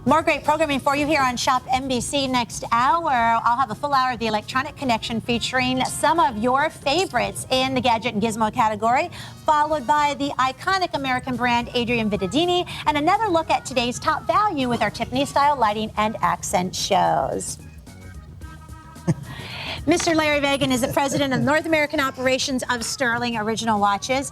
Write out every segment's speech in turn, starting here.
More great programming for you here on Shop NBC. Next hour, I'll have a full hour of the Electronic Connection featuring some of your favorites in the gadget and gizmo category, followed by the iconic American brand Adrian Vittadini, and another look at today's top value with our Tiffany-style lighting and accent shows. Mr. Larry Magen is the president of North American operations of Stuhrling Original Watches.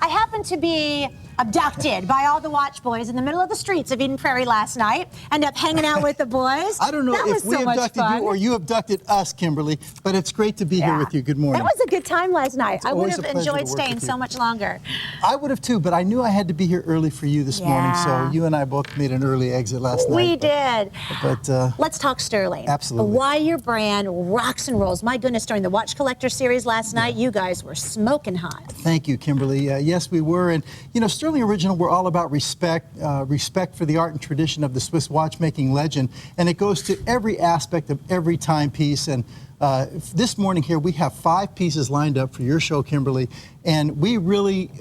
I happen to be abducted by all the watch boys in the middle of the streets of Eden Prairie last night. End up hanging out with the boys. I don't know if we abducted you or you abducted us, Kimberly, but it's great to be here with you. Good morning. That was a good time last night. I would have enjoyed staying so much longer. I would have too, but I knew I had to be here early for you this morning, so you and I both made an early exit last night. We did. But let's talk Stuhrling. Absolutely. Why your brand rocks and rolls. My goodness, during the Watch Collector series last night, you guys were smoking hot. Thank you, Kimberly. Yes, we were. And, you know, Stuhrling Original, we're all about respect, respect for the art and tradition of the Swiss watchmaking legend, and it goes to every aspect of every timepiece. And this morning here, we have 5 pieces lined up for your show, Kimberly, and we really,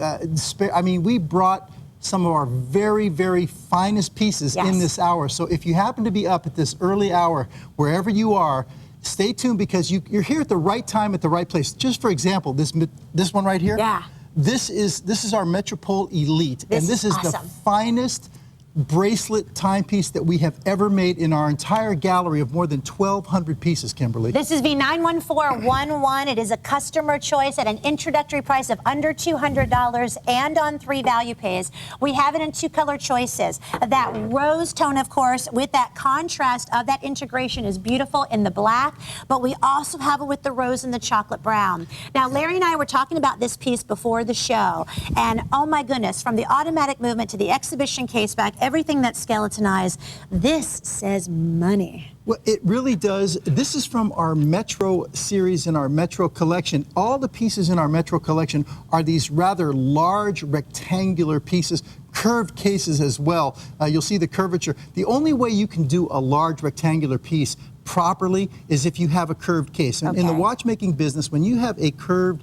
we brought some of our very, very finest pieces in this hour. So if you happen to be up at this early hour, wherever you are, stay tuned because you're here at the right time at the right place. Just for example, this one right here. Yeah. This is our Metropole Elite, and this is the finest bracelet timepiece that we have ever made in our entire gallery of more than 1,200 pieces, Kimberly. This is V91411. It is a customer choice at an introductory price of under $200 and on 3 value pays. We have it in 2 color choices. That rose tone, of course, with that contrast of that integration is beautiful in the black, but we also have it with the rose and the chocolate brown. Now, Larry and I were talking about this piece before the show, and oh my goodness, from the automatic movement to the exhibition case back, everything that's skeletonized, this says money. Well, it really does. This is from our Metro series and our Metro collection. All the pieces in our Metro collection are these rather large rectangular pieces, curved cases as well. You'll see the curvature. The only way you can do a large rectangular piece properly is if you have a curved case. And in the watchmaking business, when you have a curved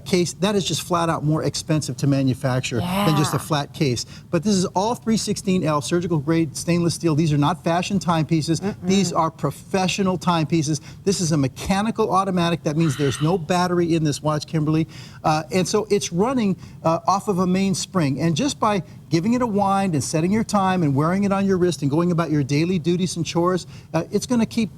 case, that is just flat out more expensive to manufacture than just a flat case. But this is all 316L surgical grade stainless steel. These are not fashion timepieces. These are professional timepieces. This is a mechanical automatic. That means there's no battery in this watch, Kimberly. And so it's running off of a main spring. And just by giving it a wind and setting your time and wearing it on your wrist and going about your daily duties and chores, it's going to keep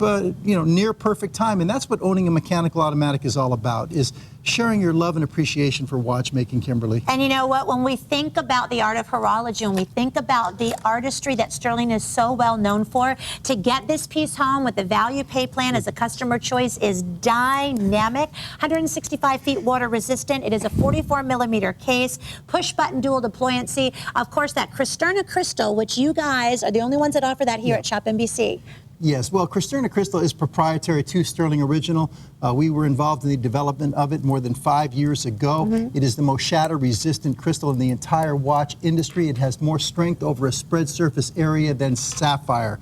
near perfect time. And that's what owning a mechanical automatic is all about, is sharing your love and appreciation for watchmaking, Kimberly. And you know what? When we think about the art of horology, when we think about the artistry that Stuhrling is so well known for, to get this piece home with the value pay plan as a customer choice is dynamic. 165 feet water resistant. It is a 44 millimeter case, push button dual deployancy. Of course, that Cristerna crystal, which you guys are the only ones that offer that here at Shop NBC. Yes, well, Cristerna crystal is proprietary to Stuhrling Original. We were involved in the development of it more than 5 years ago. It is the most shatter-resistant crystal in the entire watch industry. It has more strength over a spread surface area than sapphire.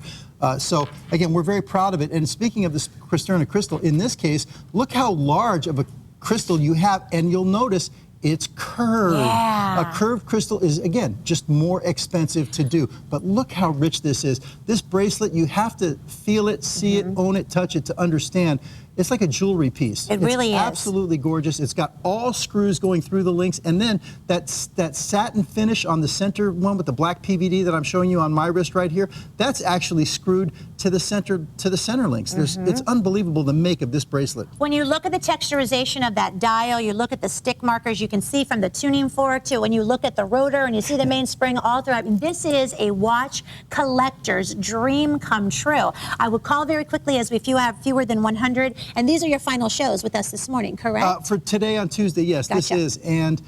So, again, we're very proud of it. And speaking of this Cristerna crystal, in this case, look how large of a crystal you have, and you'll notice it's curved. A curved crystal is, again, just more expensive to do. But look how rich this is. This bracelet, you have to feel it, see it, own it, touch it to understand. It's like a jewelry piece. It really is. Absolutely gorgeous. It's got all screws going through the links, and then that satin finish on the center one with the black PVD that I'm showing you on my wrist right here, that's actually screwed to the center links. It's unbelievable the make of this bracelet. When you look at the texturization of that dial, you look at the stick markers, you can see from the tuning fork to when you look at the rotor and you see the mainspring all throughout. This is a watch collector's dream come true. I will call very quickly as we have fewer than 100. And these are your final shows with us this morning, correct? For today on Tuesday, yes, this is. And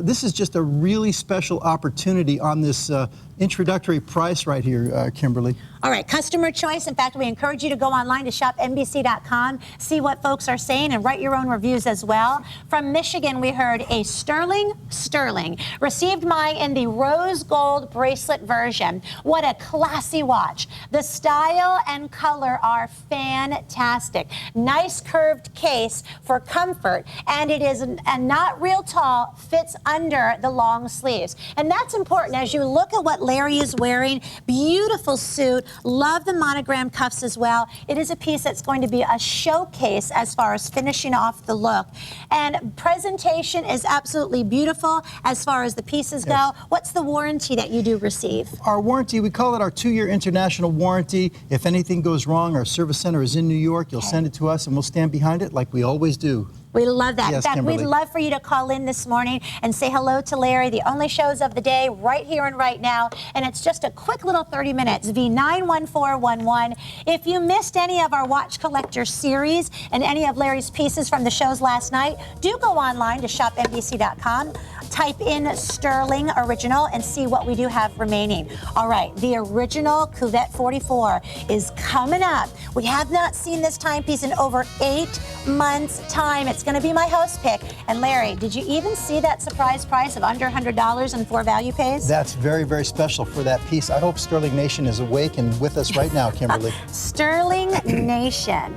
this is just a really special opportunity on this introductory price right here, Kimberly. All right, customer choice. In fact, we encourage you to go online to shopnbc.com, see what folks are saying, and write your own reviews as well. From Michigan, we heard a Stuhrling. Received mine in the rose gold bracelet version. What a classy watch. The style and color are fantastic. Nice curved case for comfort, and it is a not real tall, fits fits under the long sleeves. And that's important as you look at what Larry is wearing. Beautiful suit. Love the monogram cuffs as well. It is a piece that's going to be a showcase as far as finishing off the look. And presentation is absolutely beautiful as far as the pieces go. What's the warranty that you do receive? Our warranty, we call it our 2-year international warranty. If anything goes wrong, our service center is in New York. You'll send it to us and we'll stand behind it like we always do. We love that. Yes, in fact, Kimberly. we'd love for you to call in this morning and say hello to Larry, the only shows of the day, right here and right now. And it's just a quick little 30 minutes, V91411. If you missed any of our Watch Collector series and any of Larry's pieces from the shows last night, do go online to ShopNBC.com. Type in Stuhrling Original and see what we do have remaining. All right, the original Cuvette 44 is coming up. We have not seen this timepiece in over 8 months' time. It's going to be my host pick. And Larry, did you even see that surprise price of under $100 and 4 value pays? That's very, very special for that piece. I hope Stuhrling Nation is awake and with us right now, Kimberly. Stuhrling Nation.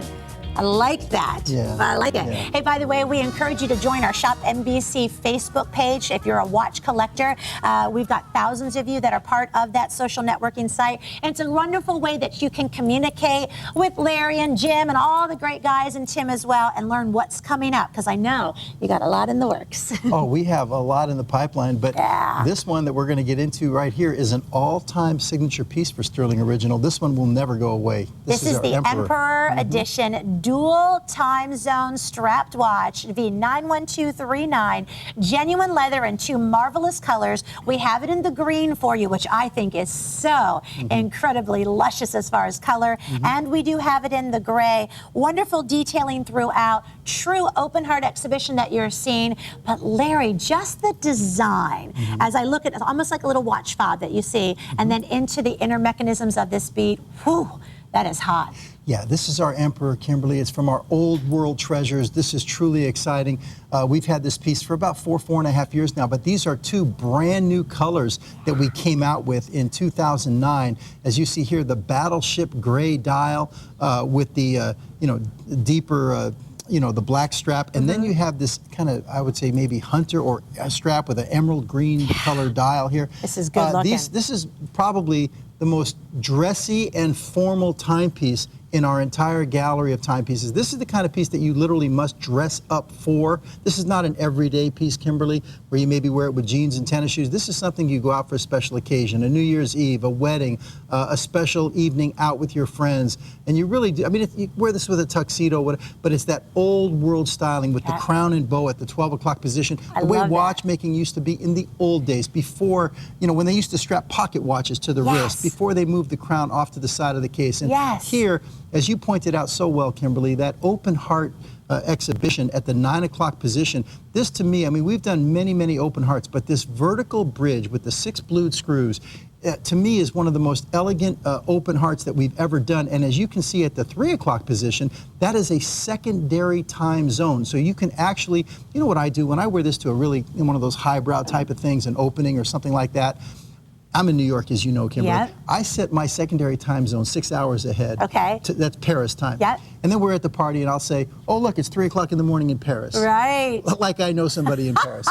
I like that. Yeah. I like it. Yeah. Hey, by the way, we encourage you to join our Shop NBC Facebook page if you're a watch collector. We've got thousands of you that are part of that social networking site. And it's a wonderful way that you can communicate with Larry and Jim and all the great guys and Tim as well and learn what's coming up, because I know you got a lot in the works. Oh, we have a lot in the pipeline, but this one that we're going to get into right here is an all-time signature piece for Stuhrling Original. This one will never go away. This is our the Emperor Edition dual time zone strapped watch, V91239, genuine leather in 2 marvelous colors. We have it in the green for you, which I think is so incredibly luscious as far as color. And we do have it in the gray. Wonderful detailing throughout. True open heart exhibition that you're seeing. But Larry, just the design, as I look at it, almost like a little watch fob that you see, and then into the inner mechanisms of this bead, whew, that is hot. Yeah, this is our Emperor, Kimberly. It's from our old world treasures. This is truly exciting. We've had this piece for about 4.5 years now, but these are 2 brand new colors that we came out with in 2009. As you see here, the Battleship gray dial with the, deeper, the black strap. And then you have this kind of, I would say maybe hunter or a strap with an emerald green color dial here. This is good looking. This is probably the most dressy and formal timepiece in our entire gallery of timepieces. This is the kind of piece that you literally must dress up for. This is not an everyday piece, Kimberly, where you maybe wear it with jeans and tennis shoes. This is something you go out for a special occasion, a New Year's Eve, a wedding, a special evening out with your friends. And you really do, I mean, you wear this with a tuxedo, but it's that old world styling with the crown and bow at the 12 o'clock position. The way watchmaking used to be in the old days, before, when they used to strap pocket watches to the wrist, before they moved the crown off to the side of the case. And here, as you pointed out so well, Kimberly, that open heart exhibition at the 9 o'clock position, this to me, I mean, we've done many, many open hearts, but this vertical bridge with the 6 blued screws, to me is one of the most elegant open hearts that we've ever done. And as you can see at the 3 o'clock position, that is a secondary time zone. So you can actually, you know what I do when I wear this to a really, one of those highbrow type of things, an opening or something like that. I'm in New York, as you know, Kimberly. I set my secondary time zone 6 hours ahead. Okay. That's Paris time. Yep. And then we're at the party, and I'll say, "Oh, look, it's 3 o'clock in the morning in Paris." Right. Like I know somebody in Paris,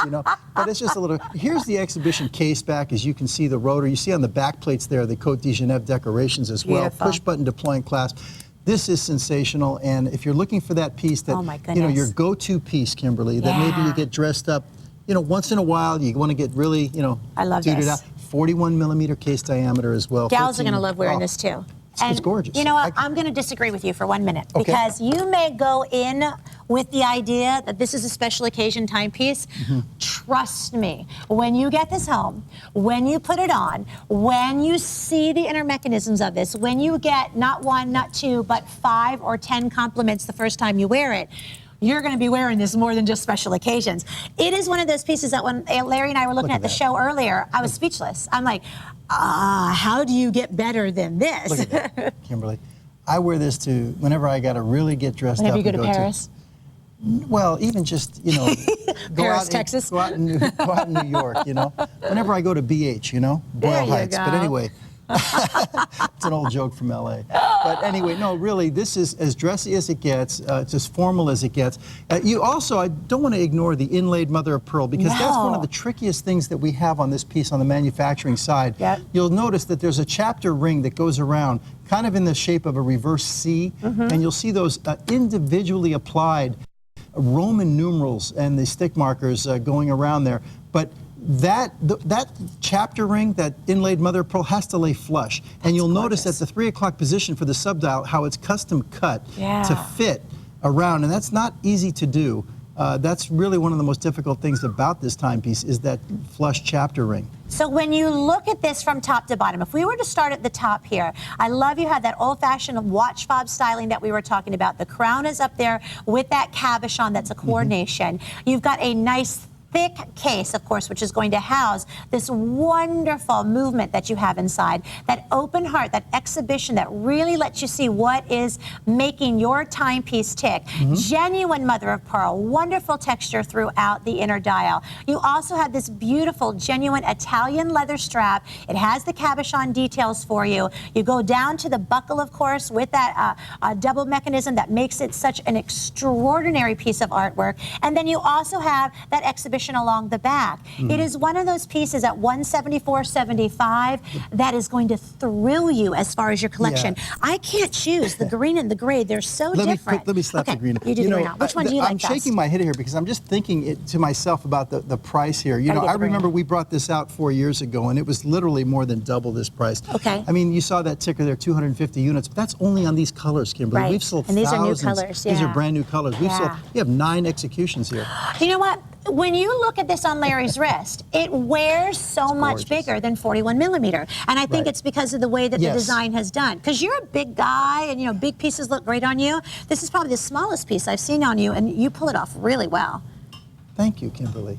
But it's just a little. Here's the exhibition case back, as you can see the rotor. You see on the back plates there the Côte de Genève decorations as well. Beautiful. Push button deploying clasp. This is sensational, and if you're looking for that piece that, your go-to piece, Kimberly, that maybe you get dressed up, once in a while, you want to get really, I love suited this. out. 41 millimeter case diameter as well. Gals are going to love wearing this too. It's gorgeous. You know what? I'm going to disagree with you for 1 minute, because you may go in with the idea that this is a special occasion timepiece. Trust me, when you get this home, when you put it on, when you see the inner mechanisms of this, when you get not 1, not 2, but 5 or 10 compliments the first time you wear it, you're going to be wearing this more than just special occasions. It is one of those pieces that when Larry and I were looking at the show earlier, I was speechless. I'm like, how do you get better than this? Look at that, Kimberly. I wear this to whenever I got to really get dressed up. Whenever you go to Paris? Well, even just, go Paris, out Texas? go out in New York, Whenever I go to BH, Boyle There you Heights. go. But anyway, It's an old joke from LA. But anyway, no, really, this is as dressy as it gets. It's as formal as it gets. You also, I don't want to ignore the inlaid mother of pearl, because that's one of the trickiest things that we have on this piece on the manufacturing side. Yep. You'll notice that there's a chapter ring that goes around, kind of in the shape of a reverse C, and you'll see those individually applied Roman numerals and the stick markers going around there. But that chapter ring, that inlaid mother of pearl, has to lay flush. And you'll notice at the 3 o'clock position for the subdial how it's custom cut to fit around, and that's not easy to do. That's really one of the most difficult things about this timepiece, is that flush chapter ring. So when you look at this from top to bottom, if we were to start at the top here, I love you have that old-fashioned watch fob styling that we were talking about. The crown is up there with that cabochon that's a coordination. You've got a nice thick case, of course, which is going to house this wonderful movement that you have inside, that open heart, that exhibition that really lets you see what is making your timepiece tick. Genuine mother of pearl, wonderful texture throughout the inner dial. You also have this beautiful, genuine Italian leather strap. It has the cabochon details for you. You go down to the buckle, of course, with that double mechanism that makes it such an extraordinary piece of artwork. And then you also have that exhibition along the back. It is one of those pieces at $174.75 that is going to thrill you as far as your collection. I can't choose the green and the gray. They're so different. Let me slap the green. You do the green out. Which one do you like I'm best? shaking my head here because I'm just thinking to myself about the price here. You know, I remember we brought this out 4 years ago, and it was literally more than double this price. I mean, you saw that ticker there, 250 units, but that's only on these colors, Kimberly. We've sold and these thousands. are new colors. These are brand new colors. We have 9 executions here. You know what? When you look at this on Larry's wrist, it wears so much bigger than 41 millimeter. And I think it's because of the way that the design has done. Because you're a big guy and, you know, big pieces look great on you. This is probably the smallest piece I've seen on you, and you pull it off really well. Thank you, Kimberly.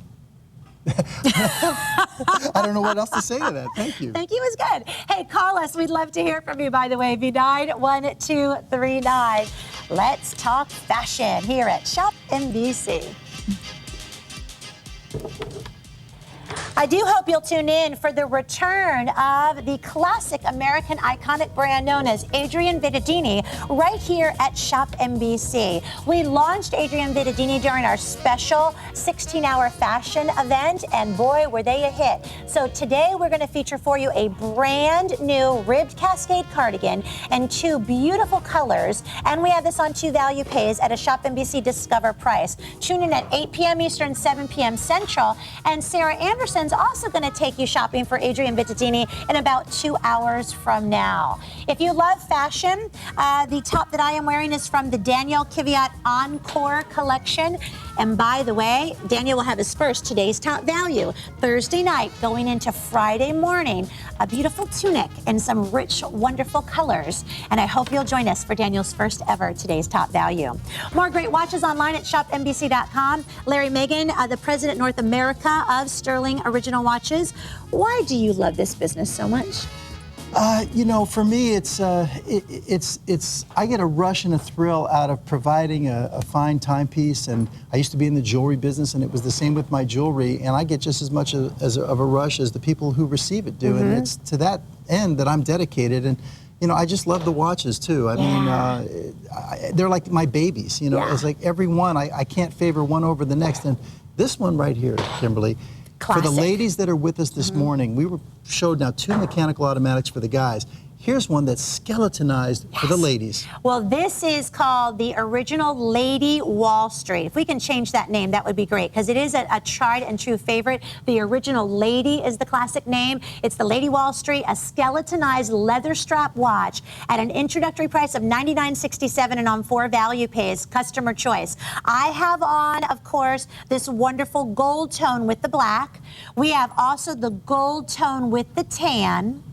I don't know what else to say to that. Thank you. Thank you is good. Hey, call us. We'd love to hear from you, by the way. B91239. Let's talk fashion here at ShopNBC. I do hope you'll tune in for the return of the classic American iconic brand known as Adrian Vittadini right here at ShopNBC. We launched Adrian Vittadini during our special 16-hour fashion event, and boy, were they a hit. So today we're going to feature for you a brand new ribbed cascade cardigan and 2 beautiful colors, and we have this on 2 value pays at a ShopNBC Discover price. Tune in at 8 p.m. Eastern, 7 p.m. Central, and Sarah Anderson's also going to take you shopping for Adrian Vittadini in about 2 hours from now. If you love fashion, the top that I am wearing is from the Daniel Kvyat Encore collection. And by the way, Daniel will have his first today's top value Thursday night going into Friday morning. A beautiful tunic in some rich, wonderful colors. And I hope you'll join us for Daniel's first ever today's top value. More great watches online at shopnbc.com. Larry Magen, the president North America of Stuhrling Original Watches. Why do you love this business so much? You know, for me, it's I get a rush and a thrill out of providing a fine timepiece, and I used to be in the jewelry business, and it was the same with my jewelry, and I get just as much of a rush as the people who receive it do, and it's to that end that I'm dedicated. And you know, I just love the watches too. I mean, they're like my babies. You know, it's like every one, I can't favor one over the next, and this one right here, Kimberly. Classic. For the ladies that are with us this morning, we showed now 2 mechanical automatics for the guys. Here's one that's skeletonized for the ladies. Well, this is called the original Lady Wall Street. If we can change that name, that would be great, because it is a tried and true favorite. The original Lady is the classic name. It's the Lady Wall Street, a skeletonized leather strap watch at an introductory price of $99.67 and on 4 value pays, customer choice. I have on, of course, this wonderful gold tone with the black. We have also the gold tone with the tan.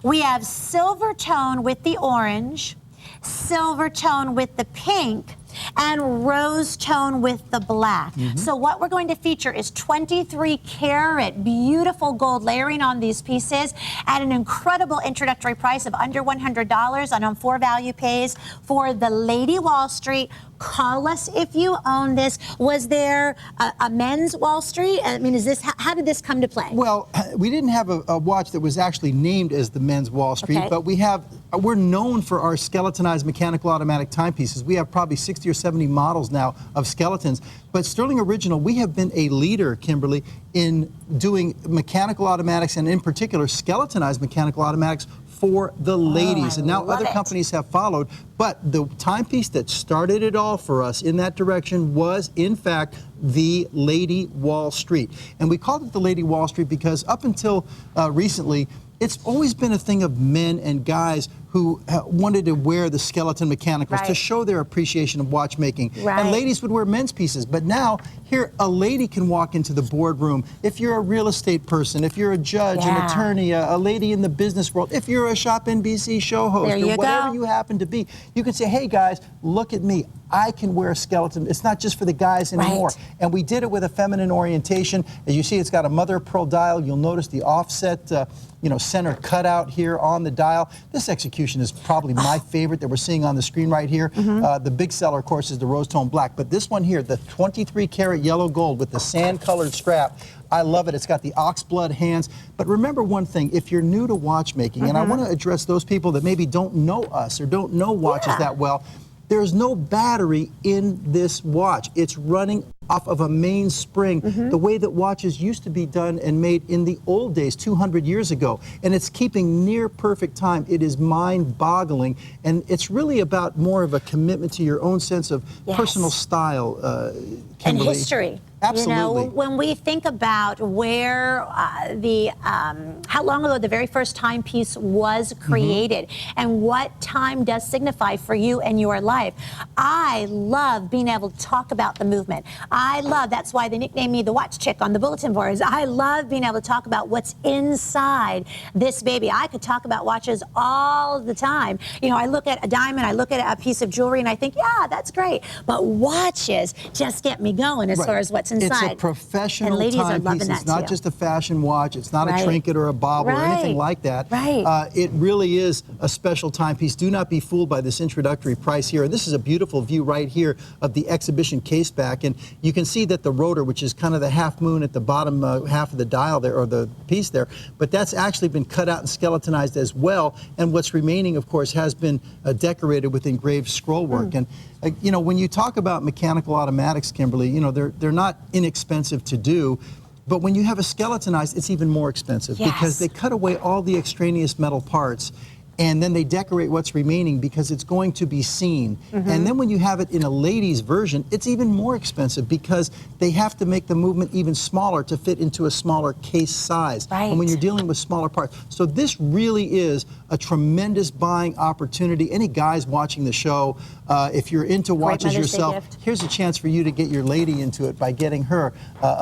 We have silver tone with the orange, silver tone with the pink, and rose tone with the black. So what we're going to feature is 23 karat beautiful gold layering on these pieces at an incredible introductory price of under $100 and on 4 value pays for the Lady Wall Street Call us if you own this. Was there a men's Wall Street? I mean, how did this come to play? Well, we didn't have a watch that was actually named as the men's Wall Street, Okay. but we're known for our skeletonized mechanical automatic timepieces. We have probably 60 or 70 models now of skeletons. But Stuhrling Original, we have been a leader, Kimberly, in doing mechanical automatics, and in particular skeletonized mechanical automatics for the ladies. And now other companies have followed. But the timepiece that started it all for us in that direction was, in fact, the Lady Wall Street. And we called it the Lady Wall Street because up until recently, it's always been a thing of men and guys who wanted to wear the skeleton mechanicals to show their appreciation of watchmaking. And ladies would wear men's pieces. But now, here, a lady can walk into the boardroom. If you're a real estate person, if you're a judge, an attorney, a lady in the business world, if you're a ShopNBC show host, or whatever you happen to be, you can say, hey guys, look at me. I can wear a skeleton. It's not just for the guys anymore. And we did it with a feminine orientation. As you see, it's got a mother of pearl dial. You'll notice the offset, center cutout here on the dial. This execution is probably my favorite that we're seeing on the screen right here. The big seller, of course, is the rose tone black. But this one here, the 23 karat yellow gold with the sand colored strap, I love it. It's got the oxblood hands. But remember one thing, if you're new to watchmaking, and I want to address those people that maybe don't know us or don't know watches that well, there's no battery in this watch. It's running off of a main spring, the way that watches used to be done and made in the old days, 200 years ago. And it's keeping near perfect time. It is mind-boggling. And it's really about more of a commitment to your own sense of personal style, Kimberly. And history. Absolutely. You know, when we think about where how long ago the very first timepiece was created and what time does signify for you and your life, I love being able to talk about the movement. That's why they nicknamed me the watch chick on the bulletin boards. I love being able to talk about what's inside this baby. I could talk about watches all the time. You know, I look at a diamond, I look at a piece of jewelry, and I think, yeah, that's great. But watches just get me going as far as what's inside. It's a professional and ladies are loving timepiece. that It's not too. just a fashion watch. It's not a trinket or a bauble or anything like that. It really is a special timepiece. Do not be fooled by this introductory price here. And this is a beautiful view right here of the exhibition case back. And you can see that the rotor, which is kind of the half moon at the bottom half of the dial there, or the piece there, but that's actually been cut out and skeletonized as well. And what's remaining, of course, has been decorated with engraved scroll work. And when you talk about mechanical automatics, Kimberly, they're not inexpensive to do. But when you have a skeletonized, it's even more expensive because they cut away all the extraneous metal parts. And then they decorate what's remaining because it's going to be seen. And then when you have it in a ladies version, it's even more expensive because they have to make the movement even smaller to fit into a smaller case size. And when you're dealing with smaller parts. So this really is a tremendous buying opportunity. Any guys watching the show, if you're into watches yourself, here's a chance for you to get your lady into it by getting her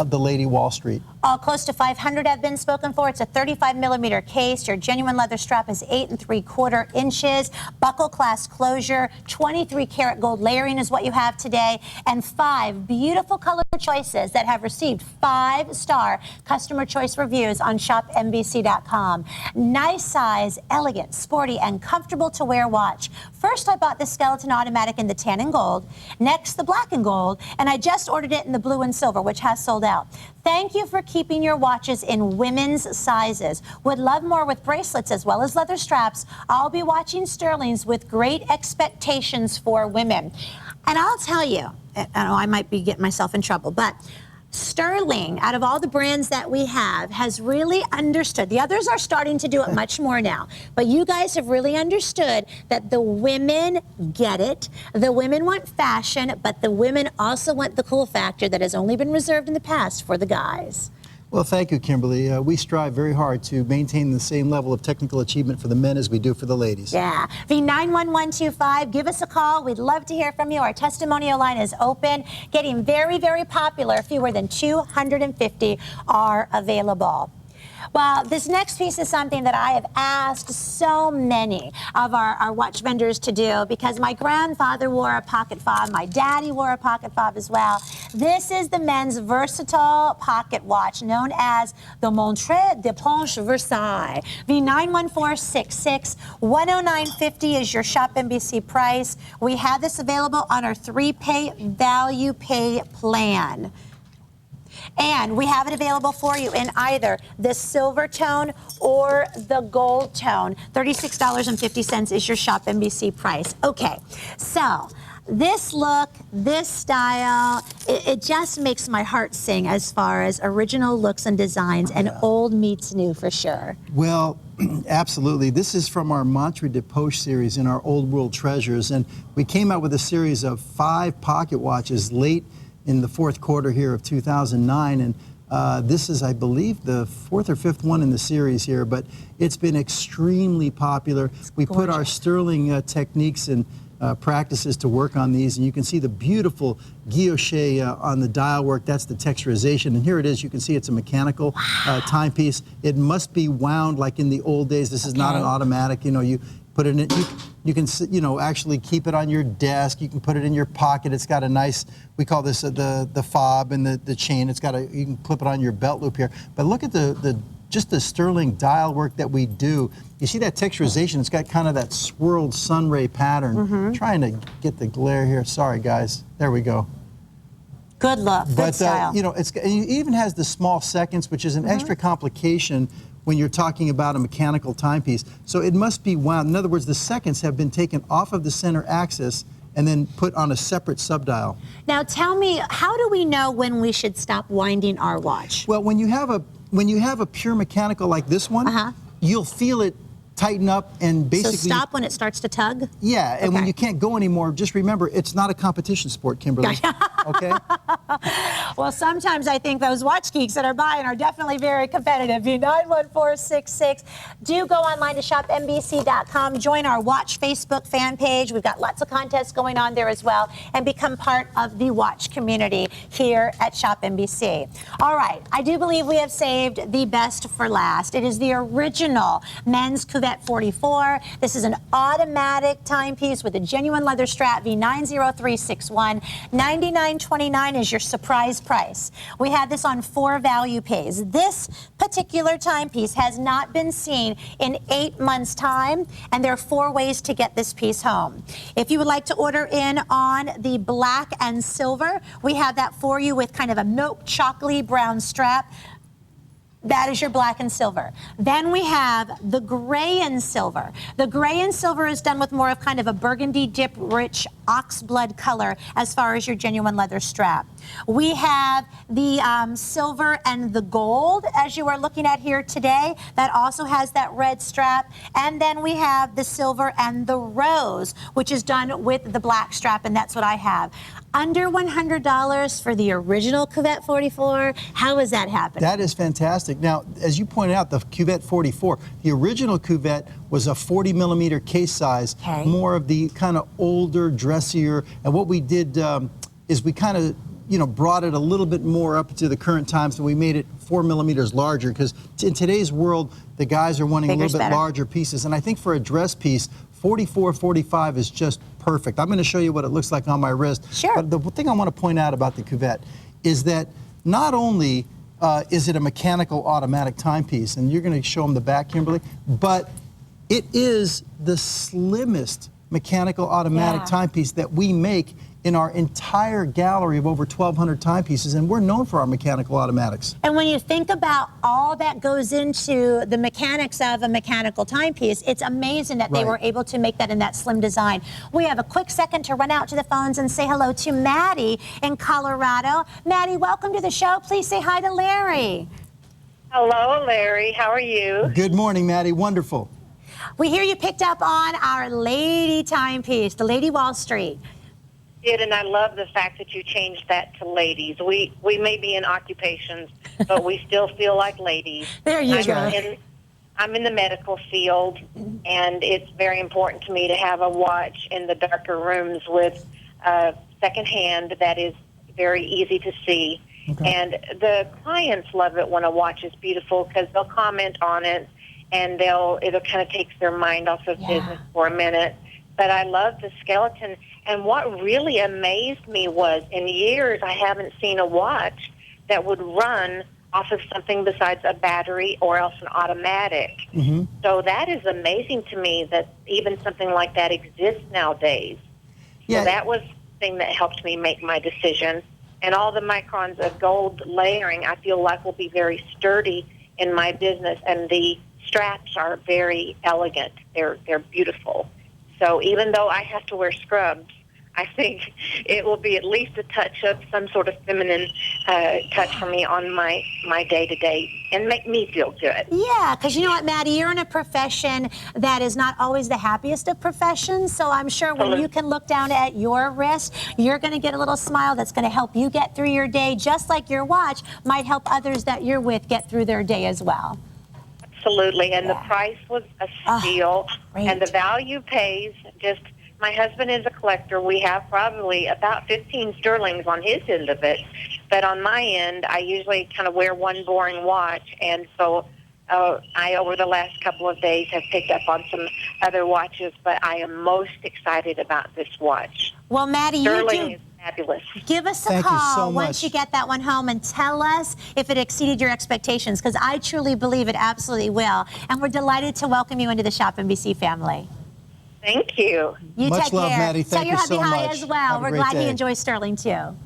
the Lady Wall Street. Close to 500 have been spoken for. It's a 35 millimeter case. Your genuine leather strap is 8 3/4 inches. Buckle class closure. 23 karat gold layering is what you have today. And 5 beautiful color choices that have received 5-star customer choice reviews on ShopNBC.com. Nice size, elegant, sporty, and comfortable to wear watch. First, I bought the skeleton automatic in the tan and gold. Next, the black and gold. And I just ordered it in the blue and silver, which has sold out. Thank you for keeping your watches in women's sizes. Would love more with bracelets as well as leather straps. I'll be watching Stuhrling's with great expectations for women. And I'll tell you, I might be getting myself in trouble, but Stuhrling, out of all the brands that we have, has really understood. The others are starting to do it much more now, but you guys have really understood that the women get it. The women want fashion, but the women also want the cool factor that has only been reserved in the past for the guys. Well, thank you, Kimberly. We strive very hard to maintain the same level of technical achievement for the men as we do for the ladies. Yeah. V91125, give us a call. We'd love to hear from you. Our testimonial line is open, getting very, very popular. Fewer than 250 are available. Well, this next piece is something that I have asked so many of our watch vendors to do because my grandfather wore a pocket fob, my daddy wore a pocket fob as well. This is the men's versatile pocket watch known as the Montre de Planche Versailles. V91466, $109.50 is your ShopNBC price. We have this available on our 3-pay value pay plan. And we have it available for you in either the silver tone or the gold tone. $36.50 is your ShopNBC price. Okay, so this look, this style, it just makes my heart sing as far as original looks and designs, and old meets new for sure. Well, absolutely. This is from our Montre de Poche series in our Old World Treasures, and we came out with a series of 5 pocket watches late in the 4th quarter here of 2009, and this is, I believe, the 4th or 5th one in the series here, but it's been extremely popular. We put our Stuhrling techniques and practices to work on these, and you can see the beautiful guilloche on the dial work. That's the texturization, and here it is. You can see it's a mechanical timepiece. It must be wound like in the old days. This is not an automatic. You know, you put it in. You can, you know, actually keep it on your desk. You can put it in your pocket. It's got a nice, we call this the fob and the chain. It's got a, you can clip it on your belt loop here. But look at just the Stuhrling dial work that we do. You see that texturization? It's got kind of that swirled sun ray pattern. Trying to get the glare here. Sorry, guys. There we go. Good look, good style. You know, it even has the small seconds, which is an extra complication when you're talking about a mechanical timepiece. So it must be wound. In other words, the seconds have been taken off of the center axis and then put on a separate subdial. Now tell me, how do we know when we should stop winding our watch? Well, when you have a pure mechanical like this one, you'll feel it tighten up and basically... So stop when it starts to tug? Yeah, and when you can't go anymore, just remember, it's not a competition sport, Kimberly, okay? Well, sometimes I think those watch geeks that are buying are definitely very competitive. V91466. Do go online to shopnbc.com. Join our Watch Facebook fan page. We've got lots of contests going on there as well, and become part of the watch community here at ShopNBC. All right, I do believe we have saved the best for last. It is the original men's Cuvette 44. This is an automatic timepiece with a genuine leather strap, V90361. $99.29 is your surprise price. We had this on 4 value pays. This particular timepiece has not been seen in 8 months' time, and there are 4 ways to get this piece home. If you would like to order in on the black and silver, we have that for you with kind of a milk chocolatey brown strap. That is your black and silver. Then we have the gray and silver. The gray and silver is done with more of kind of a burgundy dip rich ox blood color as far as your genuine leather strap. We have the silver and the gold, as you are looking at here today. That also has that red strap. And then we have the silver and the rose, which is done with the black strap, and that's what I have. Under $100 for the original Cuvette 44. How is that happening? That is fantastic. Now, as you pointed out, the Cuvette 44, the original Cuvette was a 40mm case size, more of the kind of older, dressier. And what we did is we kind of, you know, brought it a little bit more up to the current times, and we made it 4mm larger, because in today's world, the guys are wanting a little bit larger pieces. And I think for a dress piece, 44, 45 is just perfect. I'm going to show you what it looks like on my wrist. Sure. But the thing I want to point out about the Cuvette is that not only is it a mechanical automatic timepiece, and you're going to show them the back, Kimberly, but it is the slimmest mechanical automatic timepiece that we make in our entire gallery of over 1,200 timepieces, and we're known for our mechanical automatics. And when you think about all that goes into the mechanics of a mechanical timepiece, it's amazing that they were able to make that in that slim design. We have a quick second to run out to the phones and say hello to Maddie in Colorado. Maddie, welcome to the show. Please say hi to Larry. Hello, Larry. How are you? Good morning, Maddie. Wonderful. We hear you picked up on our lady timepiece, the Lady Wall Street. Did, and I love the fact that you changed that to ladies. We may be in occupations, but we still feel like ladies. There you go. I'm in the medical field, and it's very important to me to have a watch in the darker rooms with second hand that is very easy to see. And the clients love it when a watch is beautiful because they'll comment on it, and it'll kind of takes their mind off of business for a minute. But I love the skeleton. And what really amazed me was, in years, I haven't seen a watch that would run off of something besides a battery or else an automatic. So that is amazing to me that even something like that exists nowadays. So that was the thing that helped me make my decision. And all the microns of gold layering, I feel like, will be very sturdy in my business. And the straps are very elegant. They're beautiful. So even though I have to wear scrubs, I think it will be at least a touch of some sort of feminine touch for me on my day-to-day and make me feel good. Yeah, because you know what, Maddie, you're in a profession that is not always the happiest of professions, so I'm sure when you can look down at your wrist, you're going to get a little smile that's going to help you get through your day, just like your watch might help others that you're with get through their day as well. Absolutely, and the price was a steal, and the great. value pays. Just, my husband is a collector. We have probably about 15 Stuhrlings on his end of it, but on my end, I usually kind of wear one boring watch, and so I, over the last couple of days, have picked up on some other watches, but I am most excited about this watch. Well, Maddie, Stuhrling is fabulous. Give us a Thank you call so once much. you get that one home and tell us if it exceeded your expectations, because I truly believe it absolutely will. And we're delighted to welcome you into the ShopNBC family. Thank you. You Much take love, care. Maddie. Tell Thank your you hubby so hi much. as well. Have a We're great glad he day. enjoys Stuhrling too.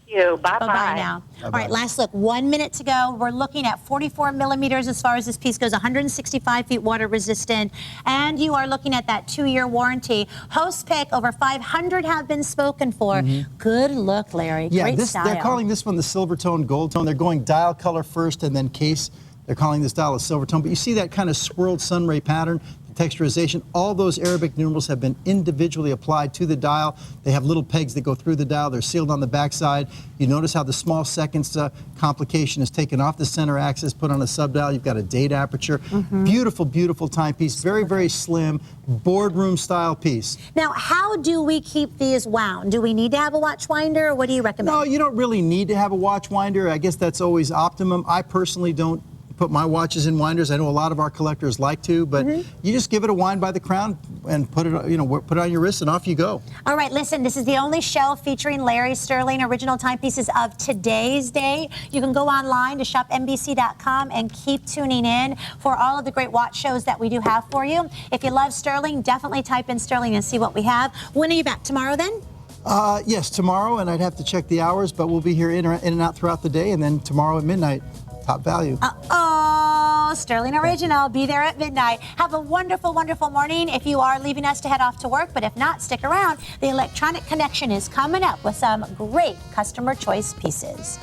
You. Bye-bye. Bye-bye now. Bye-bye. All right, last look, 1 minute to go. We're looking at 44 millimeters as far as this piece goes, 165 feet water resistant, and you are looking at that 2-year warranty. Host pick, over 500 have been spoken for. Good look, Larry. Yeah, Great style. they're calling this one the silver tone, gold tone. They're going dial color first and then case. They're calling this dial a silver tone. But you see that kind of swirled sun ray pattern, the texturization. All those Arabic numerals have been individually applied to the dial. They have little pegs that go through the dial. They're sealed on the backside. You notice how the small seconds complication is taken off the center axis, put on a subdial. You've got a date aperture. Beautiful, beautiful timepiece. Very, very slim, boardroom style piece. Now, how do we keep these wound? Do we need to have a watch winder, or what do you recommend? No, you don't really need to have a watch winder. I guess that's always optimum. I personally don't put my watches in winders. I know a lot of our collectors like to, but you just give it a wind by the crown and put it, put it on your wrist and off you go. All right, listen, this is the only show featuring Larry Stuhrling original timepieces of today's day. You can go online to shopnbc.com and keep tuning in for all of the great watch shows that we do have for you. If you love Stuhrling, definitely type in Stuhrling and see what we have. When are you back? Tomorrow then? Yes, tomorrow, and I'd have to check the hours, but we'll be here in and out throughout the day, and then tomorrow at midnight, top value. Stuhrling Original. Be there at midnight. Have a wonderful, wonderful morning if you are leaving us to head off to work, but if not, stick around. The Electronic Connection is coming up with some great customer choice pieces.